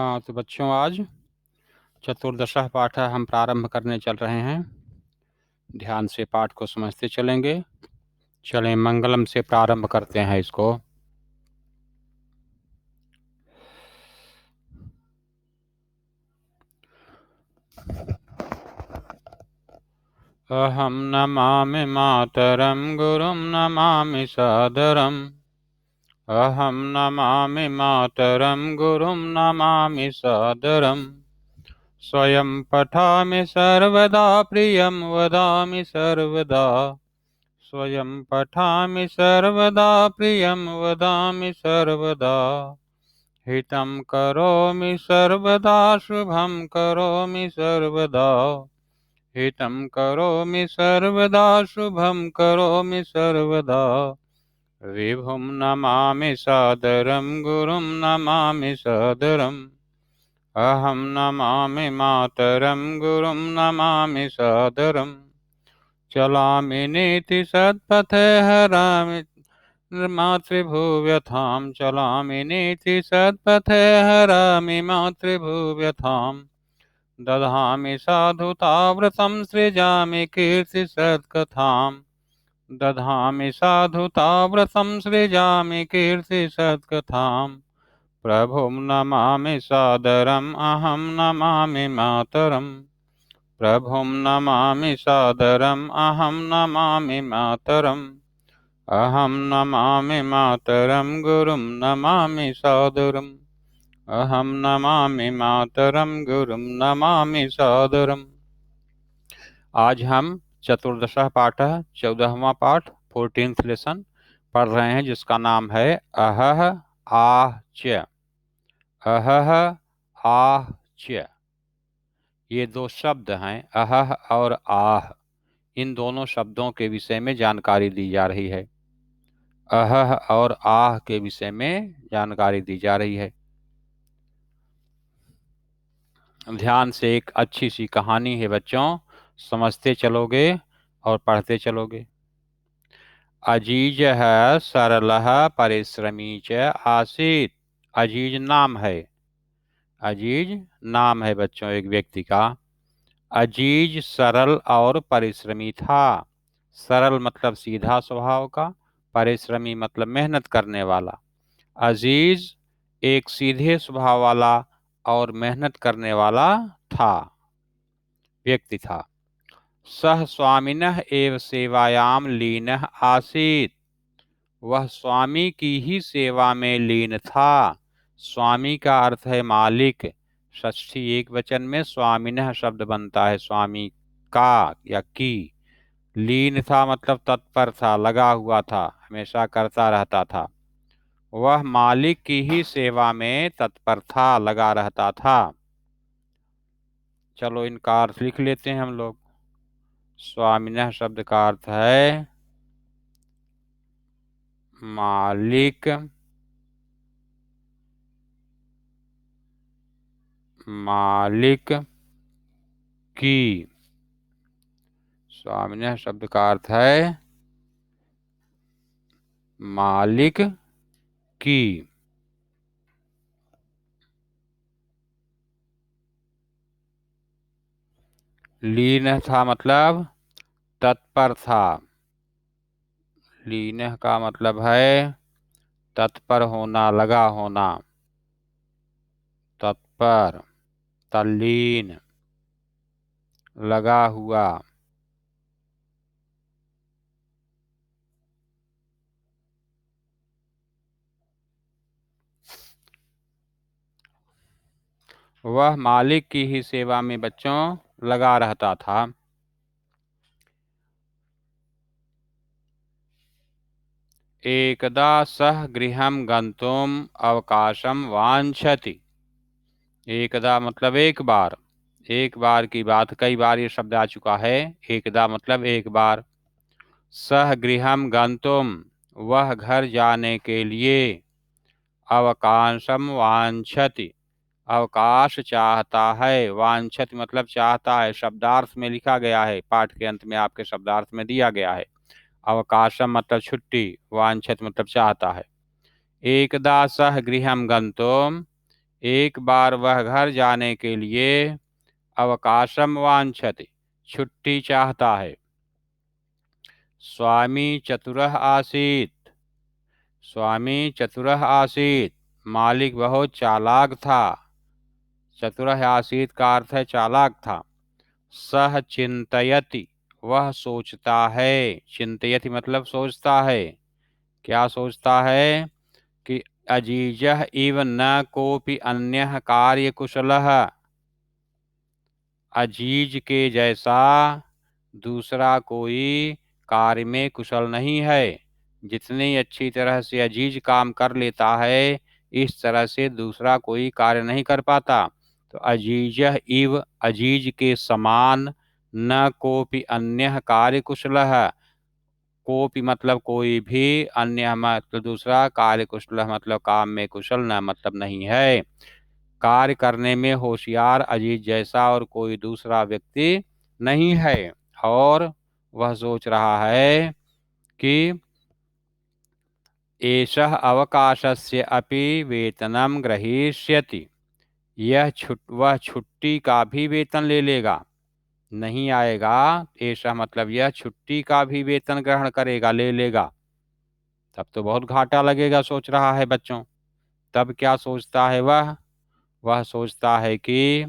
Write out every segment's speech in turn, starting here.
हाँ तो बच्चों, आज चतुर्दशः पाठ हम प्रारंभ करने चल रहे हैं। ध्यान से पाठ को समझते चलेंगे। चलें, मंगलम से प्रारंभ करते हैं इसको। अहम नमामि मातरम गुरुम नमामि सादरम। अहम नमामि मातरम गुरुम नमामि सादरम। स्वयं पठामि सर्वदा प्रियं वदामि सर्वदा। स्वयं पठामि सर्वदा प्रियं वदामि सर्वदा। हितं करोमि सर्वदा शुभं करोमि सर्वदा। हितं करोमि सर्वदा शुभं करोमि सर्वदा। विभुं नमामि सादरं गुरुं नमामि सादरम्। अहं नमामि मातरं गुरुं नमामि सादरम्। चलामि नीति सत्पथे हरामि मातृभुव्यथां। चलामि नीति सत्पथे हरामि मातृभुव्यथां। दधामि साधुताव्रतं सृजामि कीर्तिसत्कथां। दधामि साधुताव्रतं सृजामि कीर्तिसत्कथां। प्रभुं नमामि सादरम् अहं नमामि मातरम्। प्रभुं नमामि सादरम् अहं नमामि मातरम्। अहं नमामि मातरं गुरुं नमामि सादरम्। अहं नमामि मातरं गुरुं नमामि सादरम्। आज हम चतुर्दशः पाठ 14वां पाठ 14th लेसन पढ़ रहे हैं, जिसका नाम है अहह आह च। अहह आह च, ये दो शब्द हैं, अहह और आह। इन दोनों शब्दों के विषय में जानकारी दी जा रही है। अहह और आह के विषय में जानकारी दी जा रही है। ध्यान से, एक अच्छी सी कहानी है बच्चों, समझते चलोगे और पढ़ते चलोगे। अजीज है सरलः परिश्रमी च आसीत। अजीज नाम है। अजीज नाम है बच्चों एक व्यक्ति का। अजीज सरल और परिश्रमी था। सरल मतलब सीधा स्वभाव का, परिश्रमी मतलब मेहनत करने वाला। अजीज एक सीधे स्वभाव वाला और मेहनत करने वाला था, व्यक्ति था। सह स्वामिनः एव सेवायाम लीनः आसीत। वह स्वामी की ही सेवा में लीन था। स्वामी का अर्थ है मालिक। षष्ठी एक वचन में स्वामिनः शब्द बनता है, स्वामी का या की। लीन था मतलब तत्पर था, लगा हुआ था, हमेशा करता रहता था। वह मालिक की ही सेवा में तत्पर था, लगा रहता था। चलो इनका अर्थ लिख लेते हैं हम लोग। स्वामिनः शब्द का अर्थ है मालिक, मालिक की। स्वामिनः शब्द का अर्थ है मालिक की। लीन था मतलब तत्पर था। लीन का मतलब है तत्पर होना, लगा होना। तत्पर, तल्लीन, लगा हुआ। वह मालिक की ही सेवा में बच्चों लगा रहता था। एकदा सह गृहं गंतुम अवकाशम वांछति। एकदा मतलब एक बार। एक बार की बात, कई बार ये शब्द आ चुका है। एकदा मतलब एक बार। सह गृहं गंतुम, वह घर जाने के लिए। अवकाशम वांछति, अवकाश चाहता है। वांछति मतलब चाहता है, शब्दार्थ में लिखा गया है, पाठ के अंत में आपके शब्दार्थ में दिया गया है। अवकाशम मतलब छुट्टी, वांछति मतलब चाहता है। एकदा सह गृहं गंतुम, एक बार वह घर जाने के लिए अवकाशम वांछति, छुट्टी चाहता है। स्वामी चतुरः आसीत्, स्वामी चतुरः आसीत्, मालिक बहुत चालाक था। चतुरः आसीत् का अर्थ है चालाक था। सह चिंतयति, वह सोचता है। चिंतयति मतलब सोचता है। क्या सोचता है? कि अजीजः इव न कोपि अन्यः कार्य कुशलः, अजीज के जैसा दूसरा कोई कार्य में कुशल नहीं है। जितनी अच्छी तरह से अजीज काम कर लेता है, इस तरह से दूसरा कोई कार्य नहीं कर पाता। तो अजीजः इव, अजीज के समान, न कोपि अन्यः कार्य कुशलः, कोपि मतलब कोई भी, अन्य मतलब दूसरा, कार्य कुशल मतलब काम में कुशल, न मतलब नहीं है। कार्य करने में होशियार अजीज जैसा और कोई दूसरा व्यक्ति नहीं है। और वह सोच रहा है कि एषः अवकाशस्य अपि वेतनं ग्रहीष्यति, वह छुट्टी का भी वेतन ले लेगा। नहीं आएगा, ऐसा मतलब यह छुट्टी का भी वेतन ग्रहण करेगा, ले लेगा। तब तो बहुत घाटा लगेगा, सोच रहा है बच्चों। तब क्या सोचता है वह सोचता है कि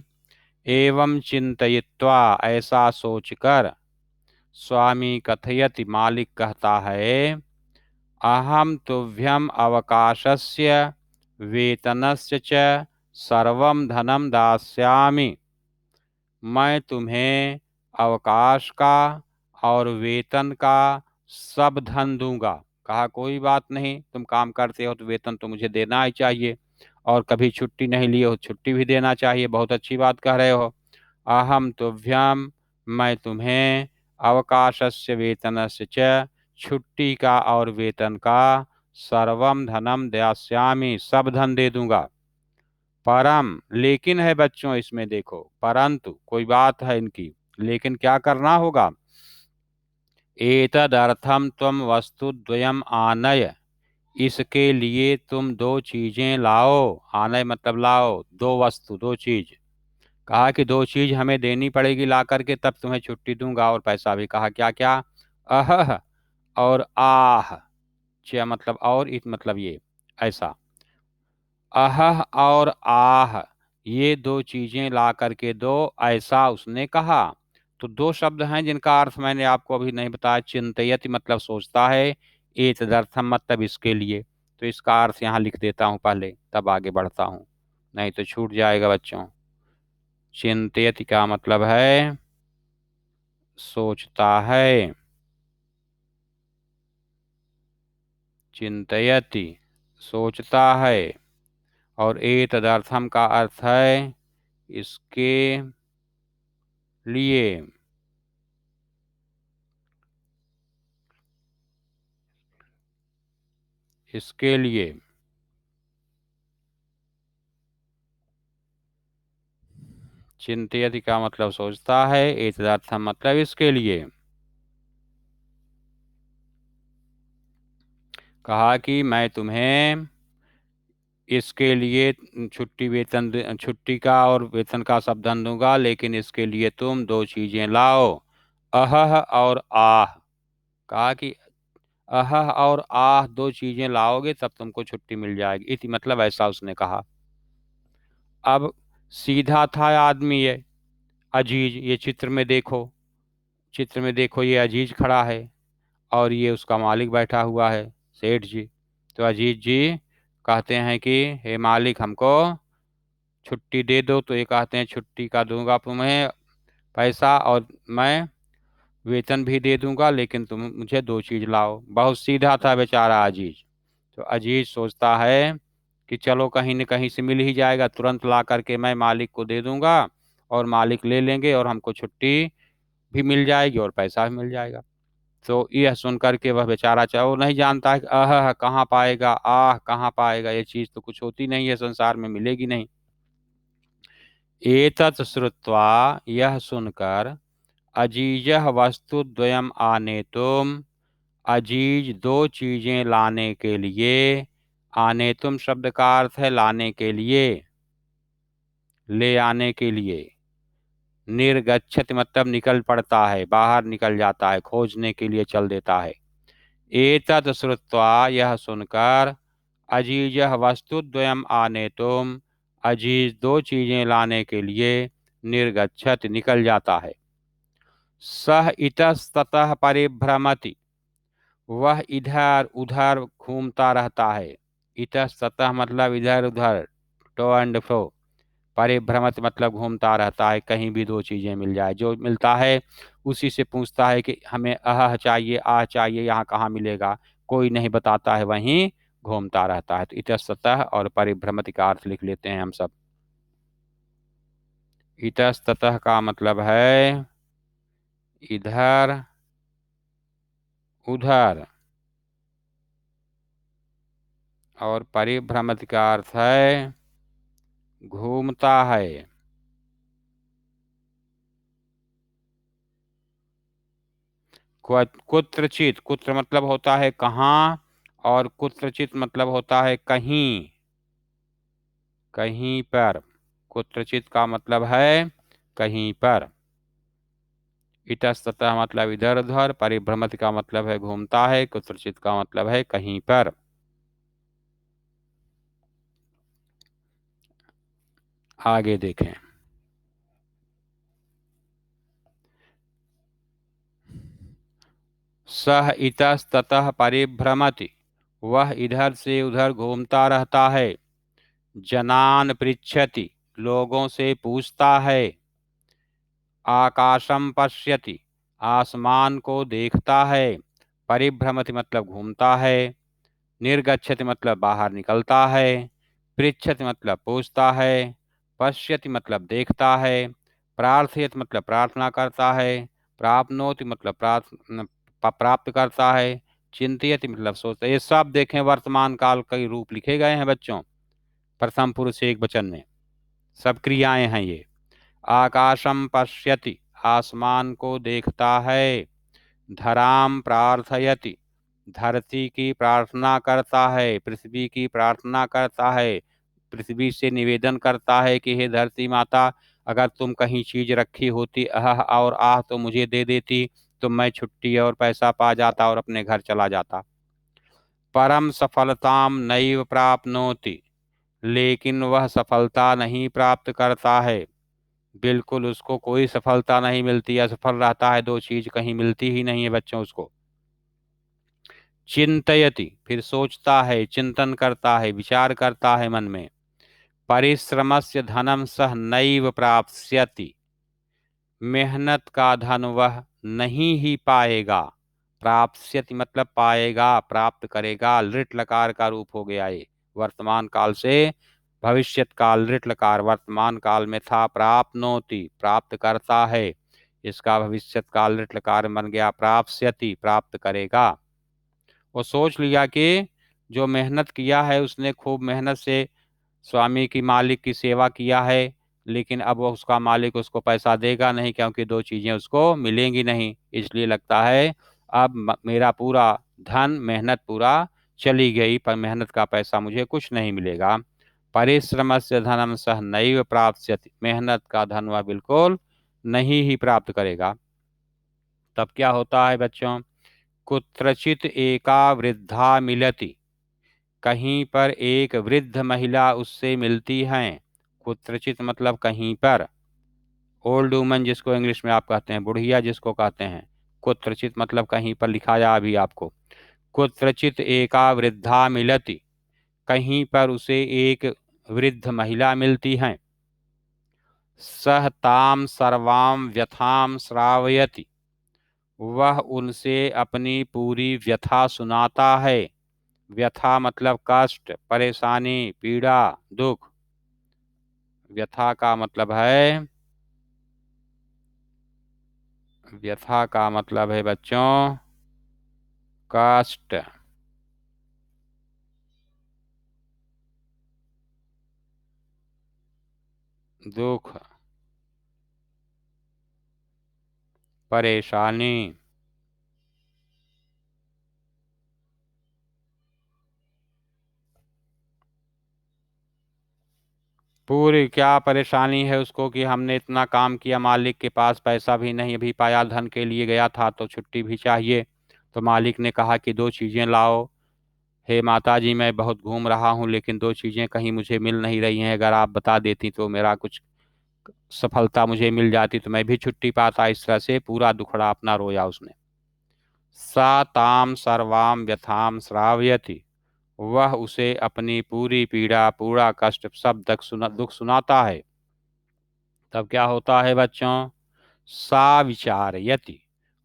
एवं चिंतयित्वा, ऐसा सोचकर, स्वामी कथयति, मालिक कहता है, अहम तुभ्यम अवकाशस्य वेतनस्य च सर्वं धनम दास्यामि, मैं तुम्हें अवकाश का और वेतन का सब धन दूंगा। कहा कोई बात नहीं, तुम काम करते हो तो वेतन तो मुझे देना ही चाहिए, और कभी छुट्टी नहीं ली हो, छुट्टी भी देना चाहिए। बहुत अच्छी बात कह रहे हो। अहम तुभ्यम, मैं तुम्हें अवकाशस्य वेतनस्य च, छुट्टी का और वेतन का, सर्वम धनम दास्यामि, सब धन दे दूंगा। परम, लेकिन है बच्चों, इसमें देखो, परंतु कोई बात है इनकी, लेकिन क्या करना होगा? एतदर्थम त्वं वस्तुद्वयम् आनय, इसके लिए तुम दो चीजें लाओ। आनय मतलब लाओ, दो वस्तु, दो चीज। कहा कि दो चीज हमें देनी पड़ेगी, ला करके तब तुम्हें छुट्टी दूंगा और पैसा भी। कहा क्या क्या? अह और आह। च मतलब और, इत मतलब ये, ऐसा। अहह और आह, ये दो चीजें ला करके दो, ऐसा उसने कहा। तो दो शब्द हैं जिनका अर्थ मैंने आपको अभी नहीं बताया। चिंतयति मतलब सोचता है, एतदर्थम मतलब इसके लिए। तो इसका अर्थ यहाँ लिख देता हूँ पहले, तब आगे बढ़ता हूँ, नहीं तो छूट जाएगा बच्चों। चिंतयति का मतलब है सोचता है, चिंतयति सोचता है, और एतदर्थम का अर्थ है इसके लिए। इसके लिए चिंतयति का मतलब सोचता है, एतदर्थम मतलब इसके लिए। कहा कि मैं तुम्हें इसके लिए छुट्टी का और वेतन का सब धन दूंगा, लेकिन इसके लिए तुम दो चीजें लाओ, अहह और आह। कहा कि अहह और आह दो चीजें लाओगे तब तुमको छुट्टी मिल जाएगी, इति मतलब ऐसा उसने कहा। अब सीधा था आदमी ये अजीज, ये चित्र में देखो, चित्र में देखो, ये अजीज खड़ा है और ये उसका मालिक बैठा हुआ है, सेठ जी। तो अजीज जी कहते हैं कि हे मालिक, हमको छुट्टी दे दो। तो ये कहते हैं छुट्टी का दूंगा तुम्हें पैसा, और मैं वेतन भी दे दूंगा, लेकिन तुम मुझे दो चीज लाओ। बहुत सीधा था बेचारा अजीज। तो अजीज सोचता है कि चलो कहीं न कहीं से मिल ही जाएगा, तुरंत ला करके मैं मालिक को दे दूंगा और मालिक ले लेंगे और हमको छुट्टी भी मिल जाएगी और पैसा भी मिल जाएगा। तो यह सुन करके वह बेचारा, चाहे वो नहीं जानता है कि आह कहाँ पाएगा, आह कहाँ पाएगा, ये चीज़ तो कुछ होती नहीं है संसार में, मिलेगी नहीं। एतत् श्रुत्वा, यह सुनकर, अजीजः वस्तुद्वयम् आनेतुम, अजीज दो चीजें लाने के लिए, आनेतुम शब्द का अर्थ है लाने के लिए। ले आने के लिए। निर्गच्छति मतलब निकल पड़ता है, बाहर निकल जाता है, खोजने के लिए चल देता है। एतत् श्रुत्वा यह सुनकर अजीज वस्तुद्वयम् आनेतुम, अजीज दो चीजें लाने के लिए, निर्गच्छत निकल जाता है। सह इतस्ततः परिभ्रमति, वह इधर उधर घूमता रहता है। इतस्ततः मतलब इधर उधर, टो एंड फ्रो। परिभ्रमत मतलब घूमता रहता है, कहीं भी दो चीजें मिल जाए, जो मिलता है उसी से पूछता है कि हमें अह चाहिए, आह चाहिए, यहाँ कहाँ मिलेगा, कोई नहीं बताता है, वहीं घूमता रहता है। तो इतस्ततः और परिभ्रमत का अर्थ लिख लेते हैं हम सब। इतस्ततः का मतलब है इधर उधर, और परिभ्रमत का अर्थ है घूमता है। कुत्रचित, कुत्र मतलब होता है कहाँ, और कुत्रचित मतलब होता है कहीं, कहीं पर। कुत्रचित का मतलब है कहीं पर। इतस्ततः मतलब इधर उधर, परिभ्रमत का मतलब है घूमता है, कुत्रचित का मतलब है कहीं पर। आगे देखें। सह इतस्ततः परिभ्रमति, वह इधर से उधर घूमता रहता है। जनान पृच्छति, लोगों से पूछता है। आकाशम पश्यति, आसमान को देखता है। परिभ्रमति मतलब घूमता है। निर्गच्छति मतलब बाहर निकलता है। पृच्छति मतलब पूछता है। पश्यति मतलब देखता है। प्रार्थयति मतलब प्रार्थना करता है। प्राप्नोति मतलब प्राप्त करता है। चिंतयति मतलब सोचता है। ये सब देखें वर्तमान काल के रूप लिखे गए हैं बच्चों, प्रथम पुरुष एक वचन में, सब क्रियाएं हैं ये। आकाशम पश्यति, आसमान को देखता है। धराम प्रार्थयति, धरती की प्रार्थना करता है, पृथ्वी की प्रार्थना करता है। पृथ्वी से निवेदन करता है कि हे धरती माता, अगर तुम कहीं चीज रखी होती अह और आह तो मुझे दे देती, तो मैं छुट्टी और पैसा पा जाता और अपने घर चला जाता। परम सफलताम नैव प्राप्नोति, लेकिन वह सफलता नहीं प्राप्त करता है। बिल्कुल उसको कोई सफलता नहीं मिलती, असफल रहता है, दो चीज कहीं मिलती ही नहीं है बच्चों उसको। चिंतयति फिर सोचता है, चिंतन करता है, विचार करता है मन में। परिश्रमस्य धनम सह नैव प्राप्स्यति, मेहनत का धन वह नहीं ही पाएगा। प्राप्स्यति मतलब पाएगा, प्राप्त करेगा। लृट लकार का रूप हो गया ये, वर्तमान काल से भविष्यत काल, लृट लकार वर्तमान काल में था प्राप्नोति, प्राप्त करता है। इसका भविष्यत काल लृट लकार बन गया प्राप्स्यति, प्राप्त करेगा। वो सोच लिया कि जो मेहनत किया है उसने, खूब मेहनत से स्वामी की, मालिक की सेवा किया है, लेकिन अब वो उसका मालिक उसको पैसा देगा नहीं, क्योंकि दो चीजें उसको मिलेंगी नहीं। इसलिए लगता है अब मेरा पूरा धन, मेहनत पूरा चली गई, पर मेहनत का पैसा मुझे कुछ नहीं मिलेगा। परिश्रम से धनम सह नैव प्राप्स्यति, मेहनत का धन वह बिल्कुल नहीं ही प्राप्त करेगा। तब क्या होता है बच्चों? कुत्रचित एका वृद्धा मिलति, कहीं पर एक वृद्ध महिला उससे मिलती हैं। कुत्रचित मतलब कहीं पर। ओल्ड वुमन जिसको इंग्लिश में आप कहते हैं, बुढ़िया जिसको कहते हैं। कुत्रचित मतलब कहीं पर, लिखाया अभी आपको। कुत्रचित एका वृद्धा मिलति, कहीं पर उसे एक वृद्ध महिला मिलती हैं। सह ताम सर्वाम व्यथाम श्रावयति, वह उनसे अपनी पूरी व्यथा सुनाता है। व्यथा मतलब कष्ट, परेशानी, पीड़ा, दुख। व्यथा का मतलब है, व्यथा का मतलब है बच्चों कष्ट, दुख, परेशानी। पूरी क्या परेशानी है उसको कि हमने इतना काम किया, मालिक के पास पैसा भी नहीं अभी पाया, धन के लिए गया था तो छुट्टी भी चाहिए। तो मालिक ने कहा कि दो चीज़ें लाओ। हे माता जी, मैं बहुत घूम रहा हूँ लेकिन दो चीज़ें कहीं मुझे मिल नहीं रही हैं, अगर आप बता देती तो मेरा कुछ सफलता मुझे मिल जाती तो मैं भी छुट्टी पाता। इस तरह से पूरा दुखड़ा अपना रोया उसने। सा ताम सर्वाम व्यथाम श्रावयति, वह उसे अपनी पूरी पीड़ा, पूरा कष्ट, सब दुख सुनाता है। तब क्या होता है बच्चों? सा विचारयति,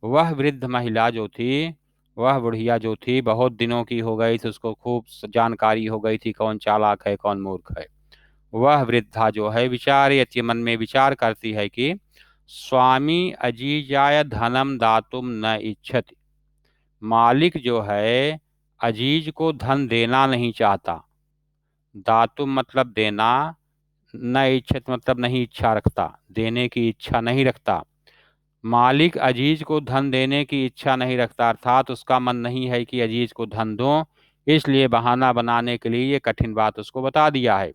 वह वृद्ध महिला जो थी, वह बुढ़िया जो थी, बहुत दिनों की हो गई थी, उसको खूब जानकारी हो गई थी कौन चालाक है कौन मूर्ख है। वह वृद्धा जो है विचारयति, मन में विचार करती है कि स्वामी अजीजाय धनम दातुम न इच्छति, मालिक जो है अजीज को धन देना नहीं चाहता। दातुम मतलब देना, न इच्छत मतलब नहीं इच्छा रखता, देने की इच्छा नहीं रखता। मालिक अजीज को धन देने की इच्छा नहीं रखता, अर्थात उसका मन नहीं है कि अजीज को धन दो, इसलिए बहाना बनाने के लिए ये कठिन बात उसको बता दिया है।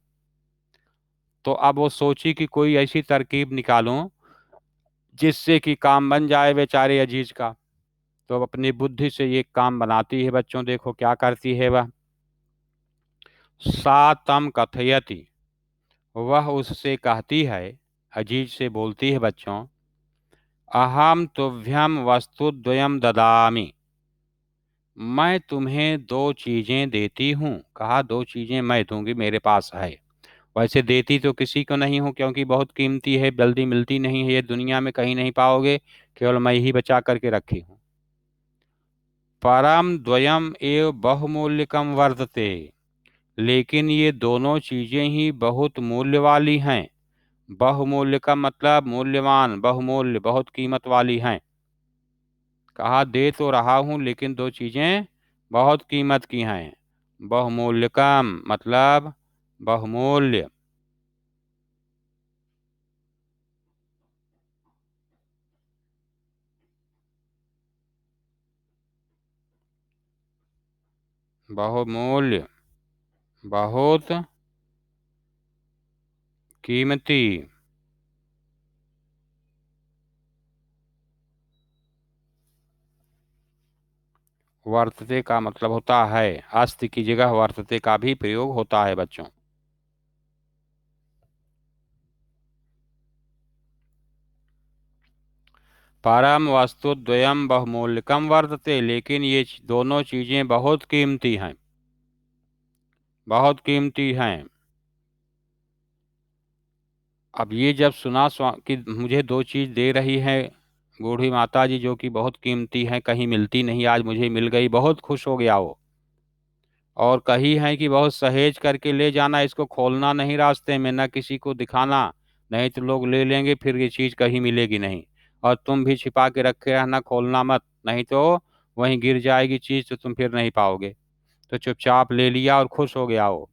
तो अब वो सोची कि कोई ऐसी तरकीब निकालूं जिससे कि काम बन जाए बेचारे अजीज का। तो अपनी बुद्धि से ये काम बनाती है बच्चों। देखो क्या करती है वह। सातम कथयति, वह उससे कहती है, अजीज से बोलती है बच्चों, अहम तुभ्यम वस्तु द्वयम ददामि, मैं तुम्हें दो चीजें देती हूँ। कहा दो चीजें मैं दूंगी, मेरे पास है। वैसे देती तो किसी को नहीं हूँ क्योंकि बहुत कीमती है, जल्दी मिलती नहीं है, ये दुनिया में कहीं नहीं पाओगे, केवल मैं ही बचा करके रखी हूँ। परम द्वयम एव बहुमूल्यकम वर्तते, लेकिन ये दोनों चीजें ही बहुत मूल्य वाली हैं। बहुमूल्य का मतलब मूल्यवान, बहुमूल्य बहुत कीमत वाली हैं। कहा दे तो रहा हूं लेकिन दो चीजें बहुत कीमत की हैं। बहुमूल्यकम मतलब बहुमूल्य। बहुमूल्य बहुत कीमती। वर्तते का मतलब होता है अस्ति की जगह वर्तते का भी प्रयोग होता है बच्चों। परम वस्तु द्वयम बहुमूल्यकम वर्तते, लेकिन ये दोनों चीजें बहुत कीमती हैं, बहुत कीमती हैं। अब ये जब सुना कि मुझे दो चीज दे रही है बूढ़ी माता जी जो कि बहुत कीमती है, कहीं मिलती नहीं, आज मुझे मिल गई, बहुत खुश हो गया वो। और कही है कि बहुत सहेज करके ले जाना, इसको खोलना नहीं रास्ते में, न किसी को दिखाना, नहीं तो लोग ले लेंगे, फिर ये चीज कहीं मिलेगी नहीं। और तुम भी छिपा के रखे रहना, खोलना मत, नहीं तो वहीं गिर जाएगी चीज तो तुम फिर नहीं पाओगे। तो चुपचाप ले लिया और खुश हो गया वो।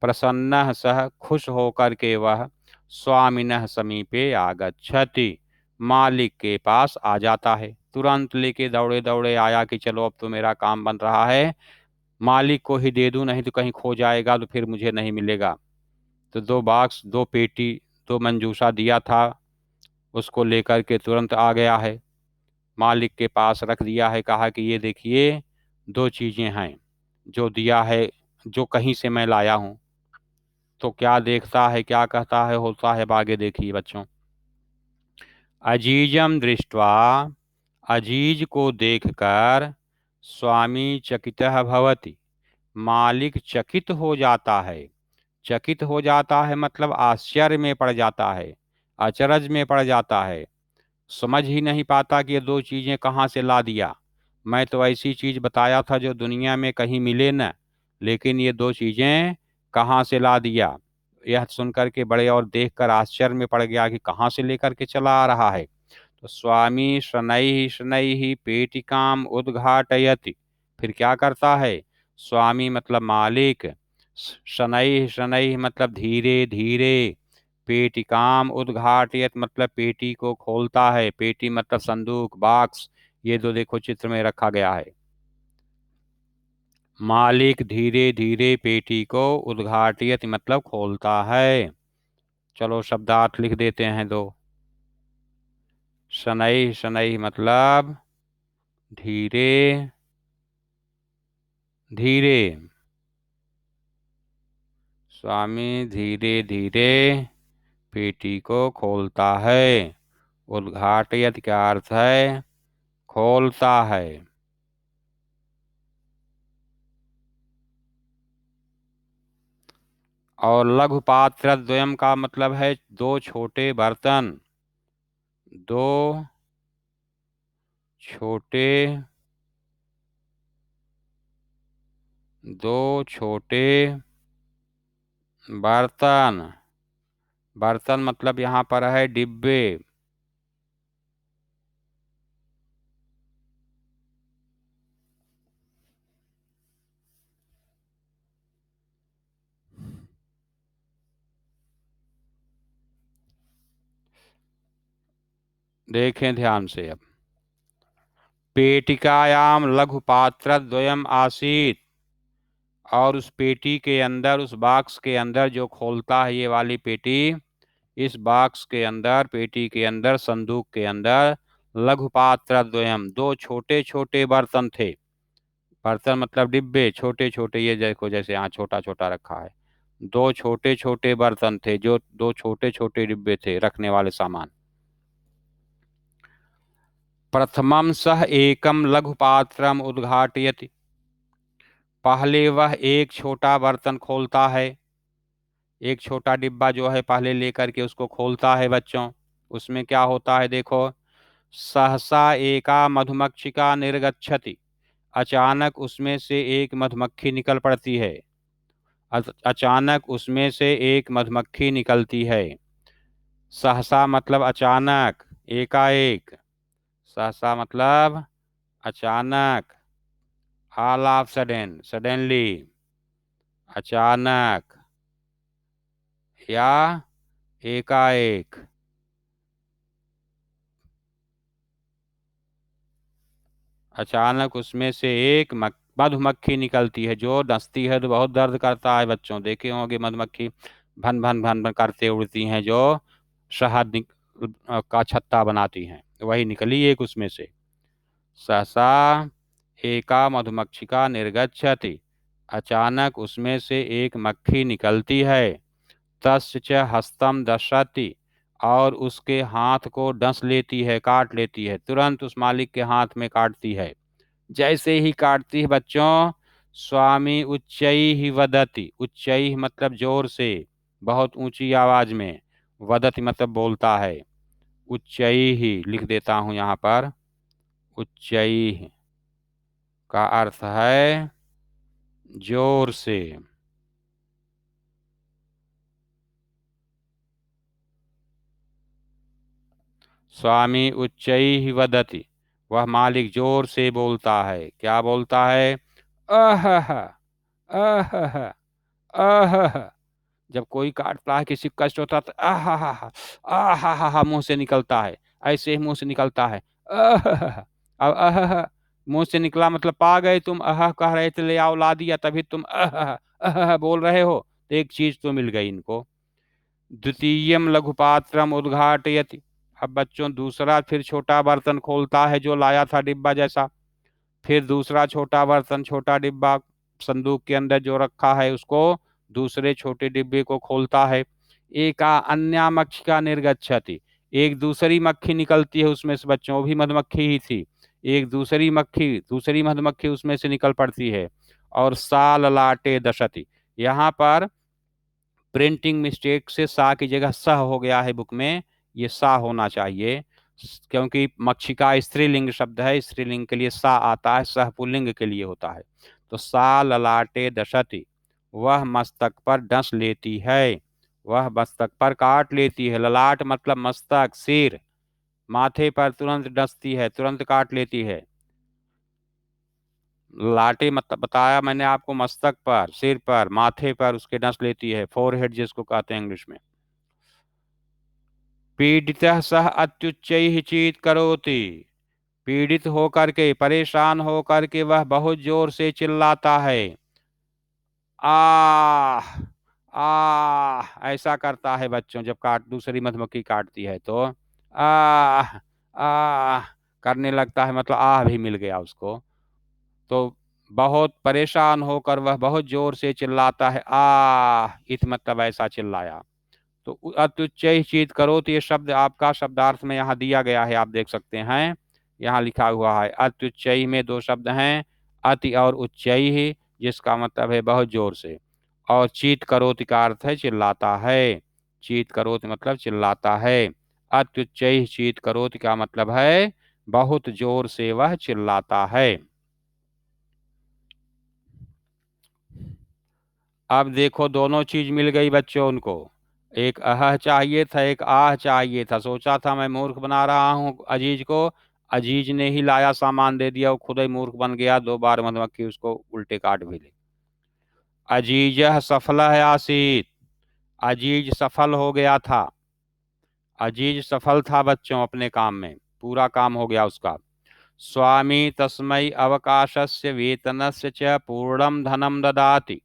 प्रसन्न सह, खुश होकर के वह स्वामिनः समीपे आगच्छति, मालिक के पास आ जाता है। तुरंत लेके दौड़े दौड़े आया कि चलो अब तो मेरा काम बन रहा है, मालिक को ही दे दूं, नहीं तो कहीं खो जाएगा तो फिर मुझे नहीं मिलेगा। तो दो बॉक्स, दो पेटी, दो मंजूसा दिया था, उसको लेकर के तुरंत आ गया है, मालिक के पास रख दिया है। कहा कि ये देखिए दो चीजें हैं जो दिया है, जो कहीं से मैं लाया हूँ। तो क्या देखता है, क्या कहता है, होता है आगे देखिए बच्चों। अजीजम दृष्ट्वा, अजीज को देखकर स्वामी चकितः भवति, मालिक चकित हो जाता है। चकित हो जाता है मतलब आश्चर्य में पड़ जाता है, अचरज में पड़ जाता है, समझ ही नहीं पाता कि ये दो चीजें कहाँ से ला दिया। मैं तो ऐसी चीज बताया था जो दुनिया में कहीं मिले न, लेकिन ये दो चीजें कहाँ से ला दिया। यह सुनकर के बड़े और देखकर आश्चर्य में पड़ गया कि कहाँ से लेकर के चला आ रहा है। तो स्वामी शनैः शनैः पेटिकाम उद्घाटयति, फिर क्या करता है? स्वामी मतलब मालिक, शनैः शनैः मतलब धीरे धीरे, पेटिकाम उद्घाटयत मतलब पेटी को खोलता है, पेटी मतलब संदूक, बॉक्स, ये दो देखो चित्र में रखा गया है। मालिक धीरे धीरे पेटी को उद्घाटयत मतलब खोलता है। चलो शब्दार्थ लिख देते हैं दो। शनैः, शनैः मतलब धीरे धीरे। स्वामी धीरे धीरे पेटी को खोलता है। उद्घाटयति का अर्थ है खोलता है। और लघु पात्र द्वयम का मतलब है दो छोटे बर्तन। दो छोटे दो छोटे बर्तन। बर्तन मतलब यहाँ पर है डिब्बे। देखें ध्यान से अब। पेटिकायाम लघु पात्र द्वयम आसीत। और उस पेटी के अंदर, उस बॉक्स के अंदर जो खोलता है ये वाली पेटी, इस बॉक्स के अंदर, पेटी के अंदर, संदूक के अंदर लघु पात्र द्वयम दो छोटे छोटे बर्तन थे। बर्तन मतलब डिब्बे, छोटे छोटे, ये देखो जैसे यहाँ छोटा छोटा रखा है। दो छोटे छोटे बर्तन थे, जो दो छोटे छोटे डिब्बे थे रखने वाले सामान। प्रथमम सह एकम लघु पात्रम उद्घाटयति। पहले वह एक छोटा बर्तन खोलता है। एक छोटा डिब्बा जो है पहले लेकर के उसको खोलता है बच्चों। उसमें क्या होता है देखो। सहसा एका मधुमक्षिका निर्गच्छति। अचानक उसमें से एक मधुमक्खी निकल पड़ती है। अचानक उसमें से एक मधुमक्खी निकलती है। सहसा मतलब अचानक, एकाएक। सहसा मतलब अचानक, ऑल ऑफ सडन, सडनली, अचानक या एकाएक। अचानक उसमें से एक मधुमक्खी निकलती है। जो डसती है तो बहुत दर्द करता है बच्चों, देखे होंगे मधुमक्खी भन भन भन भन करते उड़ती हैं, जो शहद का छत्ता बनाती हैं, वही निकली एक उसमें से। सहसा एका मधुमक्षिका निर्गच्छति। अचानक उसमें से एक मक्खी निकलती है। तस्य च हस्तम दशति। और उसके हाथ को डस लेती है, काट लेती है, तुरंत उस मालिक के हाथ में काटती है। जैसे ही काटती है बच्चों, स्वामी उच्चैः वदति। उच्चैः मतलब जोर से, बहुत ऊंची आवाज में। वदति मतलब बोलता है। उच्चैः लिख देता हूं यहाँ पर। उच्चैः का अर्थ है जोर से। स्वामी उच्चैः वदति, वह मालिक जोर से बोलता है। क्या बोलता है? अह अह अह। जब कोई काटता है, किसी को कष्ट होता है तो आहा मुंह से निकलता है। ऐसे ही मुंह से निकलता है आह। अब मुंह से निकला मतलब पा गए तुम। कह रहे थे ले आओ, ला दिया, तभी तुम बोल रहे हो, तो एक चीज तो मिल गई इनको। द्वितीयम लघुपात्रम उद्घाटयति। अब बच्चों दूसरा फिर छोटा बर्तन खोलता है, जो लाया था डिब्बा जैसा। फिर दूसरा छोटा बर्तन, छोटा डिब्बा संदूक के अंदर जो रखा है उसको, दूसरे छोटे डिब्बे को खोलता है। एका अन्या मक्षिका निर्गच्छति। एक दूसरी मक्खी निकलती है उसमें से बच्चों, वो भी मधुमक्खी ही थी। एक दूसरी मक्खी, दूसरी मधुमक्खी उसमें से निकल पड़ती है। और सा ललाटे दशति। यहाँ पर प्रिंटिंग मिस्टेक से सा की जगह सह हो गया है बुक में। ये सा होना चाहिए, क्योंकि मक्षिका स्त्रीलिंग शब्द है। स्त्रीलिंग के लिए सा आता है, सह पुल्लिंग के लिए होता है। तो सा ललाटे दशति, वह मस्तक पर डस लेती है। वह मस्तक पर काट लेती है। ललाट मतलब मस्तक, सिर। माथे पर तुरंत डसती है, तुरंत काट लेती है। लाटे मतलब बताया मैंने आपको, मस्तक पर, सिर पर, माथे पर उसके डस लेती है, फोरहेड जिसको कहते हैं इंग्लिश में। पीड़ितः सह अत्युच्चैः चीत करोति। पीड़ित होकर के, परेशान होकर के वह बहुत जोर से चिल्लाता है। आह ऐसा करता है बच्चों, जब दूसरी मधुमक्खी काटती है तो आह आह करने लगता है, मतलब आह भी मिल गया उसको। तो बहुत परेशान होकर वह बहुत जोर से चिल्लाता है, इत मतलब ऐसा चिल्लाया। तो अत्युच्चैः करोति, ये शब्द आपका शब्दार्थ में यहाँ दिया गया है, आप देख सकते हैं। यहाँ लिखा हुआ है अत्युच्चैः में दो शब्द हैं, अति और उच्चैः, जिसका मतलब है बहुत जोर से। और चीत करोति का अर्थ है चिल्लाता है। चीत करोति मतलब चिल्लाता है। अत्युच्चैः चीत करोति का मतलब है बहुत जोर से वह चिल्लाता है। अब देखो दोनों चीज मिल गई बच्चों उनको। एक अह चाहिए था, एक आह चाहिए था। सोचा था मैं मूर्ख बना रहा हूँ अजीज को, अजीज ने ही लाया सामान दे दिया, वो खुद ही मूर्ख बन गया। दो बार मधुमक्खी उसको उल्टे काट भी ली। अजीज सफल है आसीत, अजीज सफल हो गया था। अजीज सफल था बच्चों अपने काम में, पूरा काम हो गया उसका। स्वामी तस्मै अवकाशस्य वेतनस्य च पूर्णम धनम ददाति,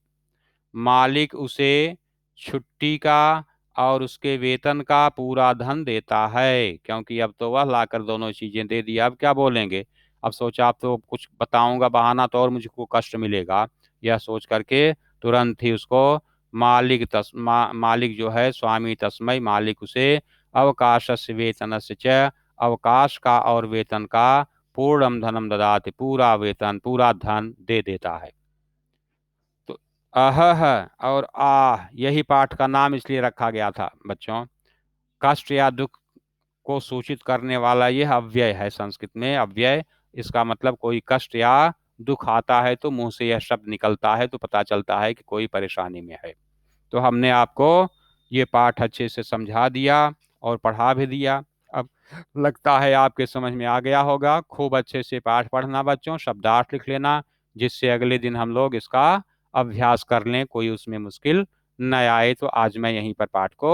मालिक उसे छुट्टी का और उसके वेतन का पूरा धन देता है, क्योंकि अब तो वह लाकर दोनों चीजें दे दिया। अब क्या बोलेंगे? अब सोचा अब तो कुछ बताऊंगा बहाना तो और मुझको कष्ट मिलेगा। यह सोच करके तुरंत ही उसको मालिक जो है स्वामी तस्मै, मालिक उसे अवकाशस्य वेतनस्य च, अवकाश का और वेतन का पूर्णम धनम ददाति, पूरा वेतन पूरा धन दे देता है। तो अहह और आह, यही पाठ का नाम इसलिए रखा गया था बच्चों। कष्ट या दुख को सूचित करने वाला यह अव्यय है, संस्कृत में अव्यय। इसका मतलब कोई कष्ट या दुख आता है तो मुंह से यह शब्द निकलता है तो पता चलता है कि कोई परेशानी में है। तो हमने आपको ये पाठ अच्छे से समझा दिया और पढ़ा भी दिया। अब लगता है आपके समझ में आ गया होगा। खूब अच्छे से पाठ पढ़ना बच्चों, शब्दार्थ लिख लेना, जिससे अगले दिन हम लोग इसका अभ्यास कर लें, कोई उसमें मुश्किल न आए। तो आज मैं यहीं पर पाठ को